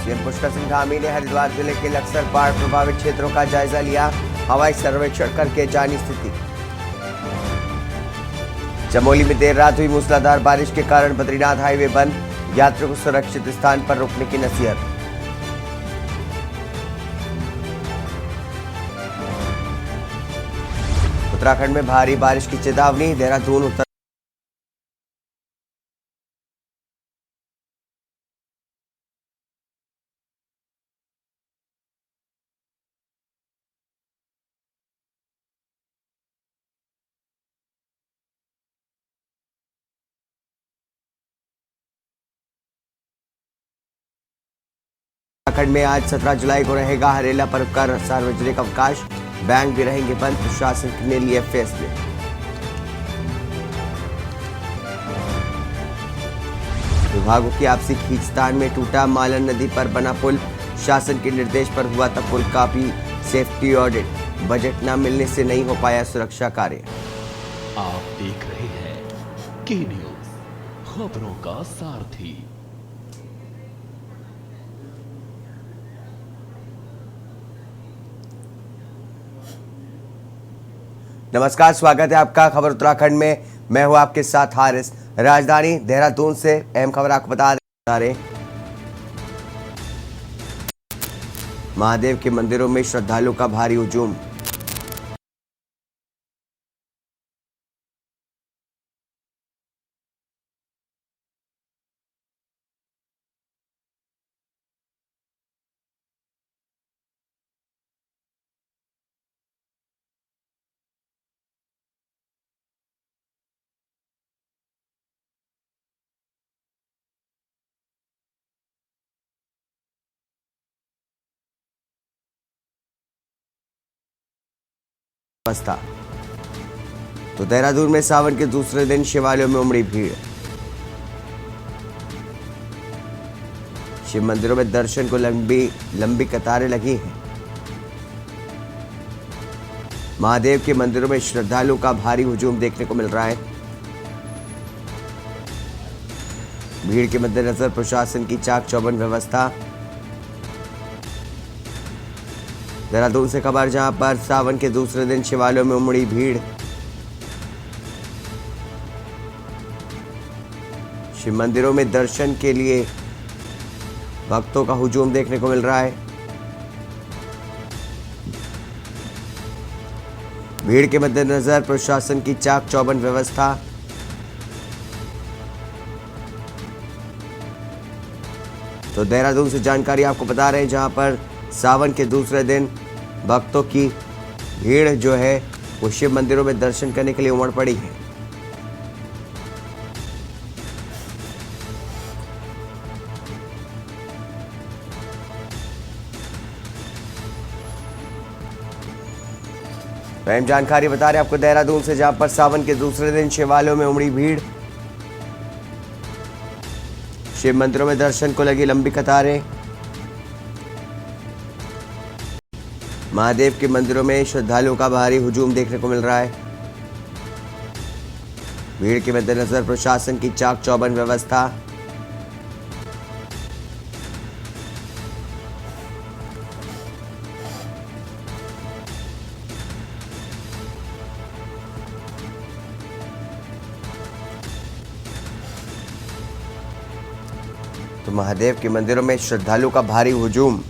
CM Pushkar Singh Dhami ने हरिद्वार जिले के लक्सर बाढ़ प्रभावित क्षेत्रों का जायजा लिया। हवाई सर्वेक्षण करके जानी स्थिति। चमोली में देर रात हुई मूसलाधार बारिश के कारण बद्रीनाथ हाईवे बंद, यात्रियों को सुरक्षित स्थान पर रुकने की नसीहत। उत्तराखंड में भारी बारिश की चेतावनी, देहरादून उत्तर उत्तराखंड में आज 17 जुलाई को रहेगा हरेला पर्व का सार्वजनिक अवकाश, बैंक भी रहेंगे बंद, प्रशासन ने लिए फैसले। विभागों की आपसी खींचतान में टूटा मालन नदी पर बना पुल, शासन के निर्देश पर हुआ था पुल का भी सेफ्टी ऑडिट, बजट न मिलने से नहीं हो पाया सुरक्षा कार्य। आप देख रहे हैं के न्यूज, खबरों का सारथी। नमस्कार, स्वागत है आपका खबर उत्तराखंड में। मैं हूं आपके साथ हारिस। राजधानी देहरादून से अहम खबर आपको बता रहे। महादेव के मंदिरों में श्रद्धालुओं का भारी हुजूम। तो देहरादून में सावन के दूसरे दिन शिवालयों में उमड़ी भीड़। शिव मंदिरों में दर्शन को लंबी कतारें लगी हैं। महादेव के मंदिरों में श्रद्धालुओं का भारी हुजूम देखने को मिल रहा है। भीड़ के मद्देनजर प्रशासन की चाक चौबंद व्यवस्था। देहरादून से खबर, जहां पर सावन के दूसरे दिन शिवालयों में उमड़ी भीड़। शिव मंदिरों में दर्शन के लिए भक्तों का हुजूम देखने को मिल रहा है। भीड़ के मद्देनजर प्रशासन की चाक चौबंद व्यवस्था। तो देहरादून से जानकारी आपको बता रहे हैं, जहां पर सावन के दूसरे दिन भक्तों की भीड़ जो है वो शिव मंदिरों में दर्शन करने के लिए उमड़ पड़ी है। अहम जानकारी बता रहे हैं आपको देहरादून से, जहां पर सावन के दूसरे दिन शिवालयों में उमड़ी भीड़। शिव मंदिरों में दर्शन को लगी लंबी कतारें। महादेव के मंदिरों में श्रद्धालुओं का भारी हुजूम देखने को मिल रहा है। भीड़ के मद्देनजर प्रशासन की चाक चौबंद व्यवस्था। तो महादेव के मंदिरों में श्रद्धालुओं का भारी हुजूम।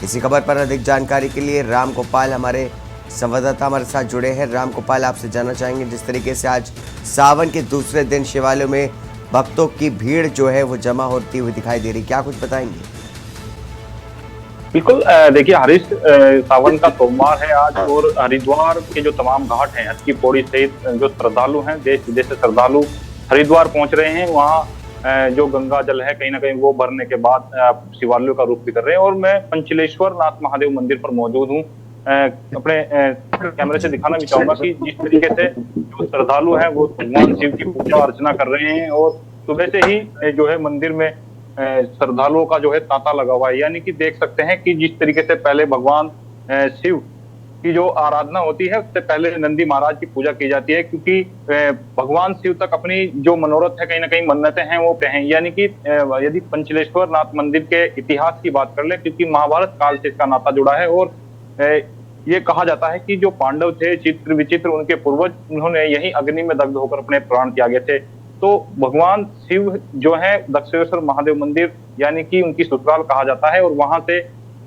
इसी खबर पर अधिक जानकारी के लिए राम गोपाल हमारे संवाददाता हमारे साथ जुड़े हैं। राम गोपाल, आपसे जानना चाहेंगे, जिस तरीके से आज सावन के दूसरे दिन शिवालयों में भक्तों की भीड़ जो है वो जमा होती हुई दिखाई दे रही, क्या कुछ बताएंगे? बिल्कुल, देखिए हरीश, सावन का सोमवार है आज और हरिद्वार के जो तमाम घाट हैं, हर की पौड़ी सहित जो श्रद्धालु हैं, देश विदेश से श्रद्धालु हरिद्वार पहुंच रहे हैं। वहाँ जो गंगा जल है कहीं ना कहीं वो भरने के बाद शिवालयों का रुख भी कर रहे हैं। और मैं पंचलेश्वर नाथ महादेव मंदिर पर मौजूद हूँ। अपने कैमरे से दिखाना भी चाहूंगा कि जिस तरीके से जो श्रद्धालु हैं वो भगवान शिव की पूजा अर्चना कर रहे हैं और सुबह से ही जो है मंदिर में श्रद्धालुओं का जो है तांता लगा हुआ है। यानी कि देख सकते हैं कि जिस तरीके से पहले भगवान शिव की जो आराधना होती है उससे पहले नंदी महाराज की पूजा की जाती है, क्योंकि भगवान शिव तक अपनी जो मनोरथ है, कहीं ना कहीं मन्नतें हैं वो हैं। यानी कि यदि पंचलेश्वर नाथ मंदिर के इतिहास की बात कर ले, क्योंकि महाभारत काल से इसका नाता जुड़ा है, और ये कहा जाता है कि जो पांडव थे चित्र विचित्र उनके पूर्वज, उन्होंने यही अग्नि में दग्ध होकर अपने प्राण त्यागे थे। तो भगवान शिव जो है दक्षिणेश्वर महादेव मंदिर यानी कि उनकी ससुराल कहा जाता है, और वहां से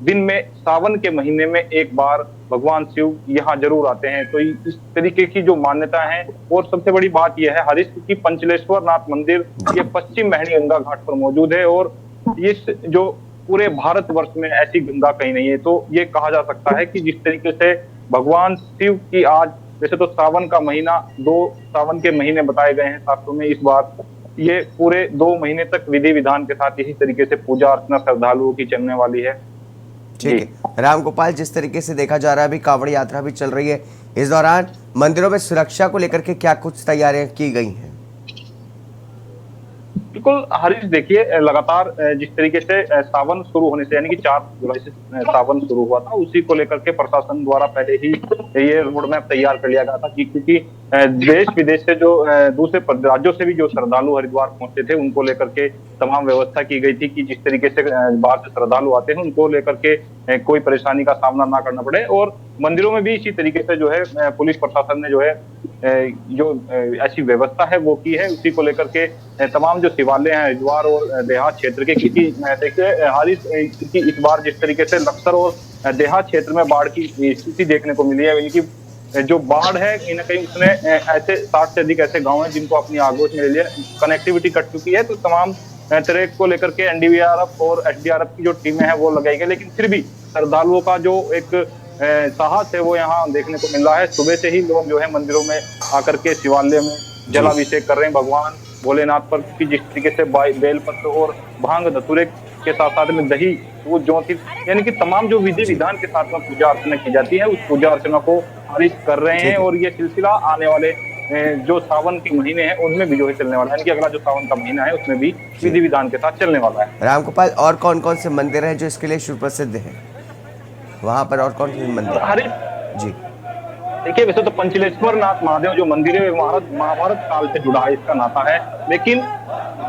दिन में सावन के महीने में एक बार भगवान शिव यहाँ जरूर आते हैं। तो इस तरीके की जो मान्यता है, और सबसे बड़ी बात यह है हरीश की पंचलेश्वर नाथ मंदिर ये पश्चिम महणी गंगा घाट पर मौजूद है, और इस जो पूरे भारतवर्ष में ऐसी गंगा कहीं नहीं है। तो ये कहा जा सकता है कि जिस तरीके से भगवान शिव की आज, वैसे तो सावन का महीना 2 सावन के महीने बताए गए हैं शास्त्रों में, इस बार ये पूरे 2 महीने तक विधि विधान के साथ इसी तरीके से पूजा अर्चना श्रद्धालुओं की चलने वाली है। ठीक है रामगोपाल, जिस तरीके से देखा जा रहा है अभी कांवड़ यात्रा भी चल रही है, इस दौरान मंदिरों में सुरक्षा को लेकर के क्या कुछ तैयारियां की गई हैं? बिल्कुल हरीश, देखिए लगातार जिस तरीके से सावन शुरू होने से यानी कि 4 जुलाई से सावन शुरू हुआ था, उसी को लेकर के प्रशासन द्वारा पहले ही ये रोड मैप तैयार कर लिया गया था, क्योंकि देश विदेश से जो दूसरे राज्यों से भी जो श्रद्धालु हरिद्वार पहुंचते थे उनको लेकर के तमाम व्यवस्था की गई थी कि जिस तरीके से बाहर से श्रद्धालु आते हैं उनको लेकर के कोई परेशानी का सामना ना करना पड़े। और मंदिरों में भी इसी तरीके से जो है पुलिस प्रशासन ने जो है जो ऐसी व्यवस्था है वो की है। उसी को लेकर के तमाम जो शिवालय हैं हरिद्वार और देहात क्षेत्र के, क्योंकि देखिए हारिस क्योंकि इस बार जिस तरीके से लक्सर और देहात क्षेत्र में बाढ़ की स्थिति देखने को मिली है, यानी कि जो बाढ़ है कहीं ना कहीं उसने ऐसे 60 से अधिक ऐसे गांव हैं जिनको अपनी आगोश में ले लिया, कनेक्टिविटी कट चुकी है। तो तमाम ट्रैक को लेकर के एनडीआरएफ और एसडीआरएफ की जो टीमें हैं वो लगाई गई, लेकिन फिर भी श्रद्धालुओं का जो एक साहस है वो यहाँ देखने को मिल रहा है। सुबह से ही लोग जो है मंदिरों में आकर के शिवालय में जलाभिषेक कर रहे हैं भगवान भोलेनाथ पर, कि जिस तरीके से बेलपत्र और भांग धतूरे के साथ साथ में दही वो ज्योति यानी कि तमाम जो विधि विधान के साथ में पूजा अर्चना की जाती है उस पूजा अर्चना को खारिज कर रहे हैं। और ये सिलसिला आने वाले जो सावन के महीने हैं उनमें भी जो है चलने वाला है, यानी कि अगला जो सावन का महीना है उसमें भी विधि विधान के साथ चलने वाला है। रामगोपाल, और कौन कौन से मंदिर हैं जो इसके लिए सुप्रसिद्ध हैं वहां पर, और कौन से मंदिर? हरीश जी देखिए, वैसे तो पंचलेश्वर नाथ महादेव जो मंदिर है महाभारत काल से जुड़ा है, इसका नाता है, लेकिन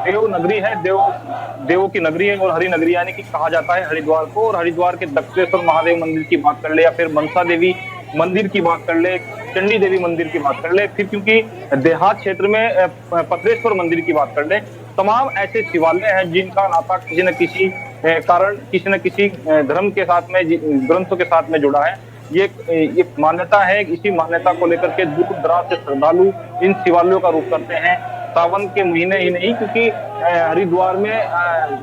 देव नगरी है, देवों की नगरी है और हरि नगरी, यानी कि कहा जाता है हरिद्वार को। और हरिद्वार के दक्षिणेश्वर महादेव मंदिर की बात कर ले, या फिर मनसा देवी मंदिर की बात कर ले, चंडी देवी मंदिर की बात कर ले, फिर क्योंकि देहात क्षेत्र में पत्रेश्वर मंदिर की बात कर ले, तमाम ऐसे शिवालय हैं जिनका नाता किसी न किसी कारण किसी न किसी धर्म के साथ में, ग्रंथों के साथ में जुड़ा है। ये मान्यता है, इसी मान्यता को लेकर के दूर दराज से श्रद्धालु इन शिवालयों का रुख करते हैं सावन के महीने ही नहीं, क्योंकि हरिद्वार में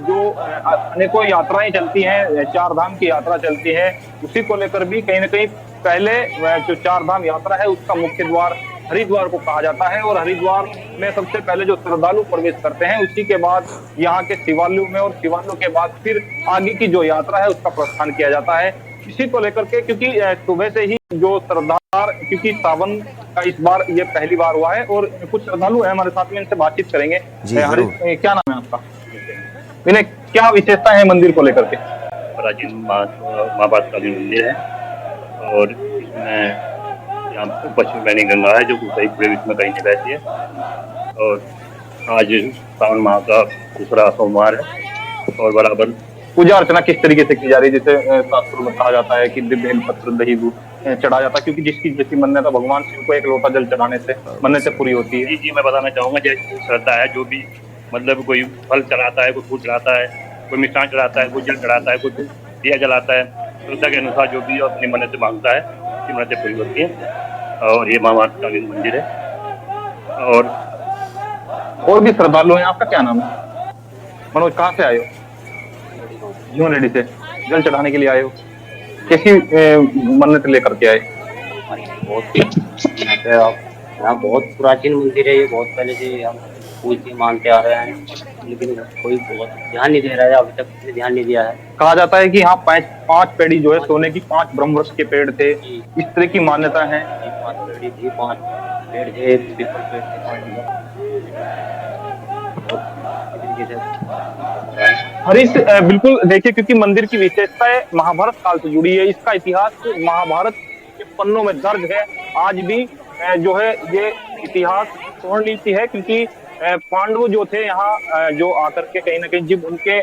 जो अनेकों यात्राएं चलती हैं, 4 धाम की यात्रा चलती है, उसी को लेकर भी कहीं ना कहीं पहले जो 4 धाम यात्रा है उसका मुख्य द्वार हरिद्वार को कहा जाता है। और हरिद्वार में सबसे पहले जो श्रद्धालु प्रवेश करते हैं, उसी के बाद यहाँ के शिवालयों में, और शिवालयों के बाद फिर आगे की जो यात्रा है उसका प्रस्थान किया जाता है। इसी को लेकर के, क्योंकि सुबह से ही जो श्रद्धालु, क्योंकि सावन का इस बार ये पहली बार हुआ है, और कुछ श्रद्धालु है हमारे साथ में, इनसे बातचीत करेंगे। क्या नाम है आपका? इन्हें क्या विशेषता है मंदिर को लेकर के? प्राचीन महाभारत कालीन मंदिर है, और इसमें यहाँ पश्चिम महणी गंगा है जो सही पूरे विश्व में कहीं नहीं बहती है। और आज सावन माह का दूसरा सोमवार है, और बराबर पूजा अर्चना किस तरीके से की जा रही है? जैसे शास्त्रों में कहा जाता है कि बेल पत्र दही दूध चढ़ा जाता है, क्योंकि जिसकी जैसी मन्नत है भगवान शिव को एक लोटा जल चढ़ाने से मन्नतें पूरी होती है। जी, मैं बताना चाहूँगा, जैसे श्रद्धा है, जो भी मतलब कोई फल चढ़ाता है, कोई फूल चढ़ाता है, कोई मिष्ठान चढ़ाता है, कोई जल चढ़ाता है, कोई दिया जलाता है, श्रद्धा के अनुसार जो भी अपनी मन्नतें मांगता है उसकी मन्नतें पूरी होती है। और ये महाभारत कालीन मंदिर है। और भी श्रद्धालु हैं। आपका क्या नाम है? मनोज, कहाँ से आए हो? जीवन रेड्डी से जल चढ़ाने के लिए आए हो? कैसी मन्नत लेकर के आए? यहाँ बहुत प्राचीन मंदिर है, ये बहुत पहले से हम पूजते मानते आ रहे हैं, लेकिन कोई बहुत ध्यान नहीं दे रहा है, अभी तक ध्यान नहीं दिया है। कहा जाता है कि यहाँ 5 पेड़ी जो है सोने की 5 ब्रह्मवृक्ष के पेड़ थे, इस तरह की मान्यता है। 5 पेड़ी थी, 5 पेड़ थे, पीपल पेड़ थे। हरीश, बिल्कुल देखिए, क्योंकि मंदिर की विशेषता है महाभारत काल से जुड़ी है। इसका इतिहास महाभारत के पन्नों में दर्ज है। आज भी जो है ये इतिहास तोड़ नीति है, क्योंकि पांडव जो थे यहाँ जो आकर के कहीं ना कहीं जब उनके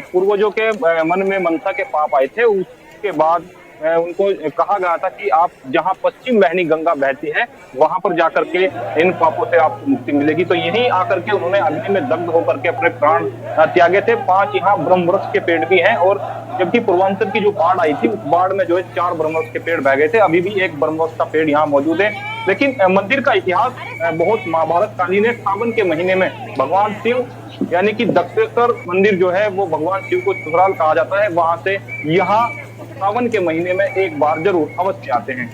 पूर्वजों के मन में मनसा के पाप आए थे, उसके बाद उनको कहा गया था कि आप जहाँ पश्चिम वाहिनी गंगा बहती है वहां पर जाकर के इन पापों से आपको मुक्ति मिलेगी। तो यहीं आकर के उन्होंने अग्नि में दग्ध होकर के अपने प्राण त्यागे थे। 5 यहाँ ब्रह्मवृक्ष के पेड़ भी हैं, और जबकि पूर्वांचल की जो बाढ़ आई थी उस बाढ़ में जो है 4 ब्रह्मवृक्ष के पेड़ बह गए थे। अभी भी एक ब्रह्मवृक्ष का पेड़ यहाँ मौजूद है। लेकिन मंदिर का इतिहास बहुत महाभारत कालीन है। सावन के महीने में भगवान शिव यानी कि दक्षेश्वर मंदिर जो है वो भगवान शिव को ससुराल कहा जाता है। वहां से यहाँ सावन के महीने में एक बार जरूर अवश्य आते हैं।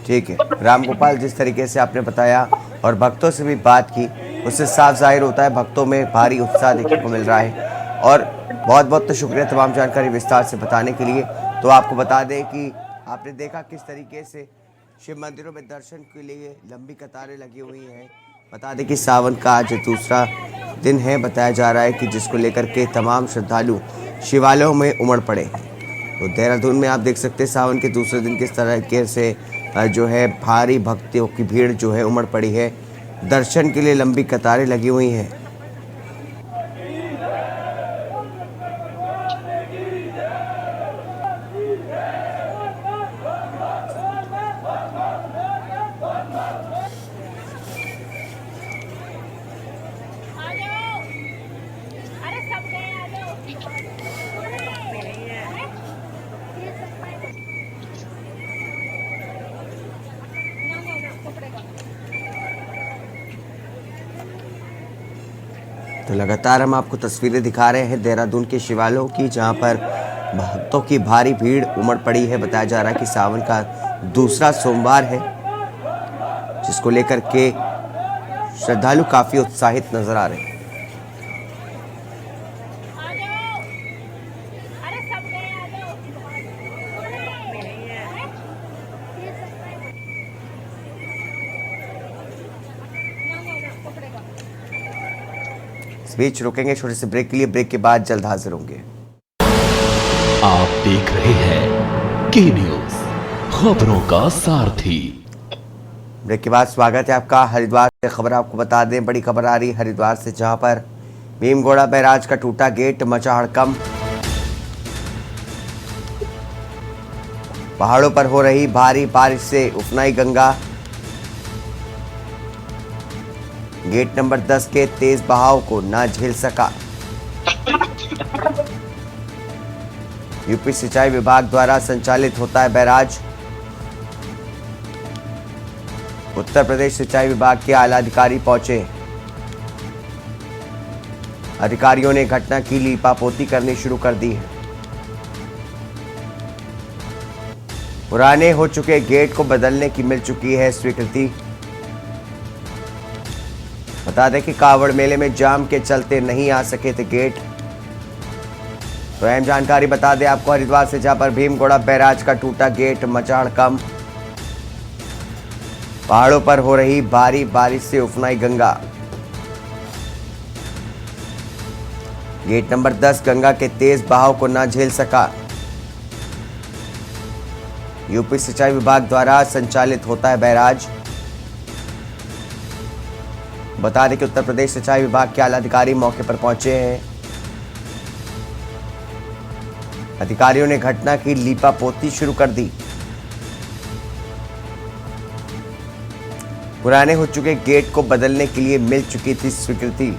ठीक है रामगोपाल, जिस तरीके से आपने बताया और भक्तों से भी बात की, उससे साफ जाहिर होता है भक्तों में भारी उत्साह देखने को मिल रहा है। और बहुत बहुत शुक्रिया तमाम जानकारी विस्तार से बताने के लिए। तो आपको बता दें कि आपने देखा किस तरीके से शिव मंदिरों में दर्शन के लिए लंबी कतारें लगी हुई हैं। बता दें कि सावन का आज दूसरा दिन है। बताया जा रहा है कि जिसको लेकर के तमाम श्रद्धालु शिवालयों में उमड़ पड़े हैं। तो देहरादून में आप देख सकते हैं सावन के दूसरे दिन किस तरीके से जो है भारी भक्तों की भीड़ जो है उमड़ पड़ी है। दर्शन के लिए लंबी कतारें लगी हुई हैं। तो लगातार हम आपको तस्वीरें दिखा रहे हैं देहरादून के शिवालयों की, जहां पर भक्तों की भारी भीड़ उमड़ पड़ी है। बताया जा रहा है कि सावन का दूसरा सोमवार है, जिसको लेकर के श्रद्धालु काफी उत्साहित नजर आ रहे हैं। इस बीच रुकेंगे छोटे से ब्रेक के लिए। ब्रेक के बाद जल्द हाजिर होंगे। आप देख रहे हैं के न्यूज, खबरों का सारथी। ब्रेक के बाद स्वागत है आपका। हरिद्वार से खबर आपको बता दें, बड़ी खबर आ रही हरिद्वार से, जहां पर भीमगोड़ा बैराज का टूटा गेट, मचा हड़कंप। पहाड़ों पर हो रही भारी बारिश से उफनाई गंगा। गेट नंबर 10 के तेज बहाव को ना झेल सका। यूपी सिंचाई विभाग द्वारा संचालित होता है बैराज। उत्तर प्रदेश सिंचाई विभाग के आला अधिकारी पहुंचे। अधिकारियों ने घटना की लीपापोती करनी शुरू कर दी है। पुराने हो चुके गेट को बदलने की मिल चुकी है स्वीकृति। बता दें कि कावड़ मेले में जाम के चलते नहीं आ सके थे गेट। तो अहम जानकारी बता दें आपको हरिद्वार से, जहां पर भीमगोड़ा बैराज का टूटा गेट, मचा हड़कंप। पहाड़ों पर हो रही भारी बारिश से उफनाई गंगा। गेट नंबर 10 गंगा के तेज बहाव को ना झेल सका। यूपी सिंचाई विभाग द्वारा संचालित होता है बैराज। बता दें कि उत्तर प्रदेश सिंचाई विभाग के आला अधिकारी मौके पर पहुंचे हैं। अधिकारियों ने घटना की लीपापोती शुरू कर दी। पुराने हो चुके गेट को बदलने के लिए मिल चुकी थी स्वीकृति।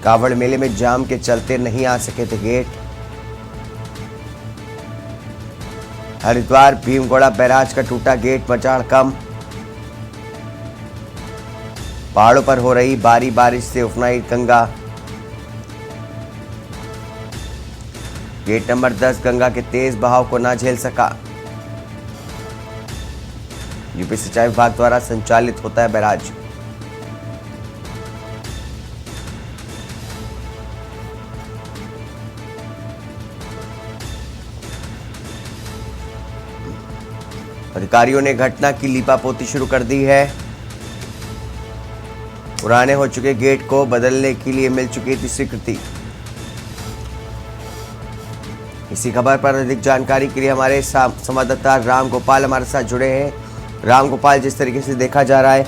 कावड़ मेले में जाम के चलते नहीं आ सके थे गेट। हरिद्वार भीमगोड़ा बैराज का टूटा गेट, मचा हड़कंप। पहाड़ों पर हो रही भारी बारिश से उफनाई गंगा। गेट नंबर 10 गंगा के तेज बहाव को ना झेल सका। यूपी सिंचाई विभाग द्वारा संचालित होता है बैराज। अधिकारियों ने घटना की लीपापोती शुरू कर दी है। पुराने हो चुके गेट को बदलने के लिए मिल चुकी थी स्वीकृति। इसी खबर पर अधिक जानकारी के लिए हमारे संवाददाता राम गोपाल हमारे साथ जुड़े हैं। राम गोपाल, जिस तरीके से देखा जा रहा है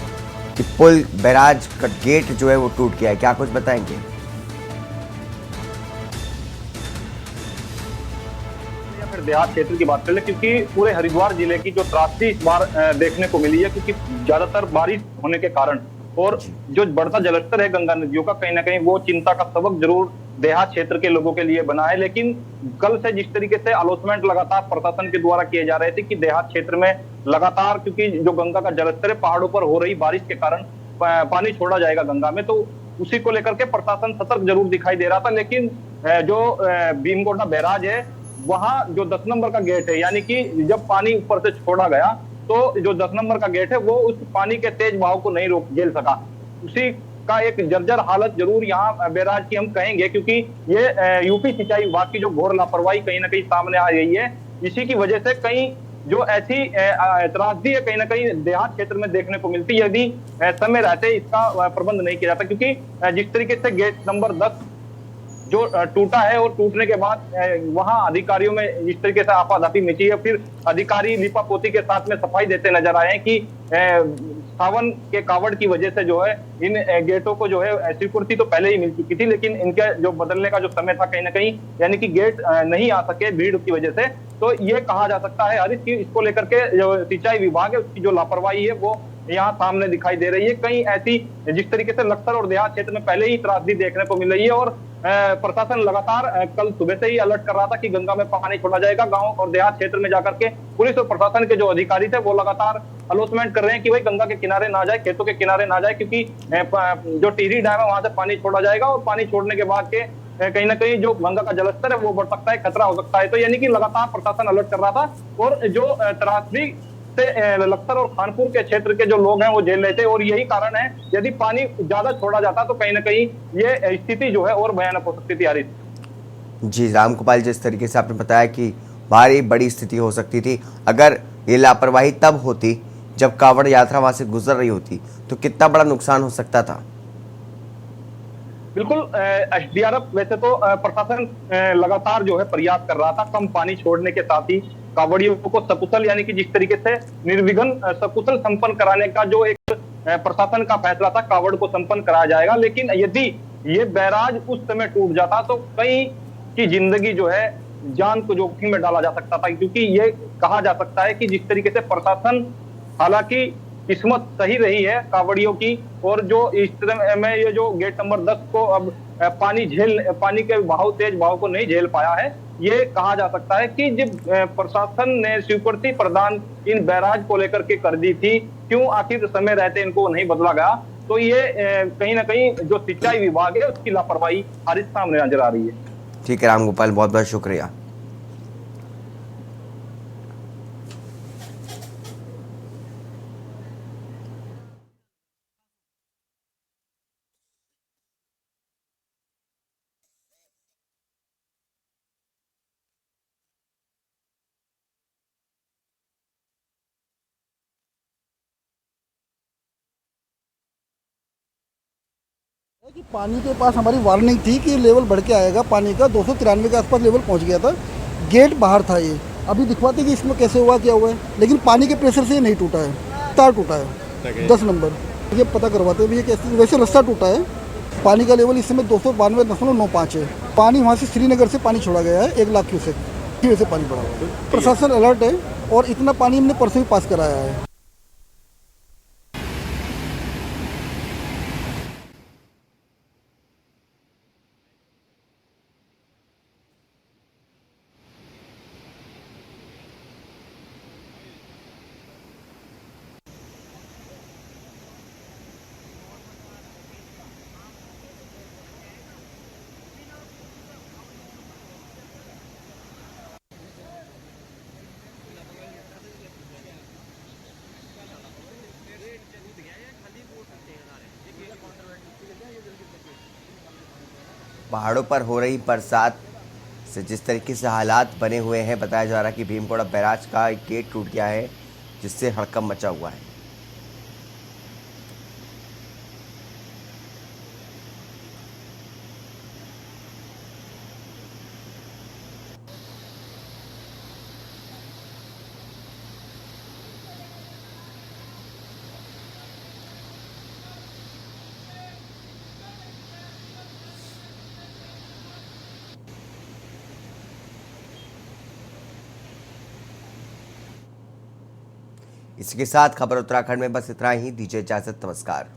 कि पुल बैराज का गेट जो है वो टूट गया है, क्या कुछ बताएंगे? फिर देहात क्षेत्र की बात कर ले, क्योंकि पूरे हरिद्वार जिले की जो त्रासदी इस बार देखने को मिली है, क्योंकि ज्यादातर बारिश होने के कारण और जो बढ़ता जलस्तर है गंगा नदियों का, कहीं ना कहीं वो चिंता का सबक जरूर देहात क्षेत्र के लोगों के लिए बना है। लेकिन कल से जिस तरीके से अलॉटमेंट लगातार प्रशासन के द्वारा किए जा रहे थे कि देहात क्षेत्र में लगातार, क्योंकि जो गंगा का जलस्तर है, पहाड़ों पर हो रही बारिश के कारण पानी छोड़ा जाएगा गंगा में, तो उसी को लेकर के प्रशासन सतर्क जरूर दिखाई दे रहा था। लेकिन जो भीमगोंडा बैराज है, वहां जो 10 नंबर का गेट है, यानी कि जब पानी ऊपर से छोड़ा गया तो जो 10 नंबर का गेट है वो उस पानी के तेज बहाव को नहीं रोक झेल सका। उसी का एक जर्जर हालत जरूर यहाँ बैराज की हम कहेंगे, क्योंकि ये यूपी सिंचाई विभाग की जो घोर लापरवाही कहीं ना कहीं सामने आ रही है। इसी की वजह से कहीं जो ऐसी त्रासदी है कहीं ना कहीं देहात क्षेत्र में देखने को मिलती है यदि समय रहते इसका प्रबंध नहीं किया जाता। क्योंकि जिस तरीके से गेट नंबर 10 जो टूटा है और टूटने के बाद वहां अधिकारियों में जिस तरीके से आपाधापी मची है, फिर अधिकारी लिपापोती के साथ में सफाई देते नजर आए हैं कि सावन के कावड़ की वजह से जो है इन गेटों को जो है स्वीकृति तो पहले ही मिल चुकी थी, लेकिन इनके जो बदलने का जो समय था कहीं ना कहीं, यानी कि गेट नहीं आ सके भीड़ की वजह से। तो ये कहा जा सकता है हरीश की इसको लेकर के जो सिंचाई विभाग है उसकी जो लापरवाही है वो यहाँ सामने दिखाई दे रही है। कहीं ऐसी जिस तरीके से लक्सर और देहात क्षेत्र में पहले ही त्रासदी देखने को मिल रही है और प्रशासन लगातार कल सुबह से ही अलर्ट कर रहा था कि गंगा में पानी छोड़ा जाएगा। गांव और देहात क्षेत्र में जाकर के पुलिस और प्रशासन के जो अधिकारी थे वो लगातार अलॉटमेंट कर रहे हैं कि भाई गंगा के किनारे ना जाए, खेतों के किनारे ना जाए, क्योंकि जो टिहरी डैम है वहां से पानी छोड़ा जाएगा और पानी छोड़ने के बाद के कहीं ना कहीं जो गंगा का जलस्तर है वो बढ़ सकता है, खतरा हो सकता है। तो यानी कि लगातार प्रशासन अलर्ट कर रहा था और जो त्रासदी से लक्सर और खानपुर के क्षेत्र के जो लोग हैं वो झेल रहे थे। और यही कारण है यदि पानी ज्यादा छोड़ा जाता तो कहीं ना कहीं ये स्थिति जो है और भयानक हो सकती थी। हरीश जी, राम गोपाल, जिस तरीके से आपने बताया कि भारी बड़ी स्थिति हो सकती थी, अगर ये लापरवाही तब होती जब कांवड़ यात्रा वहां से गुजर रही होती तो कितना बड़ा नुकसान हो सकता था। बिल्कुल, एसडीआरएफ वैसे तो प्रशासन लगातार जो है प्रयास कर रहा था कम पानी छोड़ने के साथ ही कांवड़ियों को सकुशल, यानी कि जिस तरीके से निर्विघ्न सकुशल संपन्न कराने का जो एक प्रशासन का फैसला था, कांवड़ को संपन्न कराया जाएगा। लेकिन यदि ये बैराज उस समय टूट जाता तो कई की जिंदगी जो है जान को जोखिम में डाला जा सकता था, क्योंकि ये कहा जा सकता है कि जिस तरीके से प्रशासन, हालांकि किस्मत सही रही है कांवड़ियों की, और जो इस तरह में ये जो गेट नंबर 10 को अब पानी के बहाव, तेज बहाव को नहीं झेल पाया है, ये कहा जा सकता है कि जब प्रशासन ने स्वीकृति प्रदान इन बैराज को लेकर के कर दी थी, क्यों आखिर समय रहते इनको नहीं बदला गया। तो ये कहीं ना कहीं जो सिंचाई विभाग है उसकी लापरवाही हमारे सामने नजर आ रही है। ठीक है राम गोपाल, बहुत बहुत शुक्रिया। कि पानी के पास हमारी वार्निंग थी कि लेवल बढ़ के आएगा, पानी का 293 के आसपास लेवल पहुंच गया था। गेट बाहर था, ये अभी दिखवाते कि इसमें कैसे हुआ क्या हुआ है, लेकिन पानी के प्रेशर से ये नहीं टूटा है, तार टूटा है 10 नंबर। ये पता करवाते हैं भैया कैसे, वैसे रास्ता टूटा है। पानी का लेवल इस समय 292.95 है। पानी वहाँ से श्रीनगर से पानी छोड़ा गया है 1 लाख क्यूसेक से पानी पड़ा हुआ है। प्रशासन अलर्ट है और इतना पानी हमने परसों ही पास कराया है। पहाड़ों पर हो रही बरसात से जिस तरीके से हालात बने हुए हैं, बताया जा रहा है कि भीमगोड़ा बैराज का एक गेट टूट गया है जिससे हड़कंप मचा हुआ है। इसी के साथ खबर उत्तराखंड में बस इतना ही। दीजिए इजाजत, नमस्कार।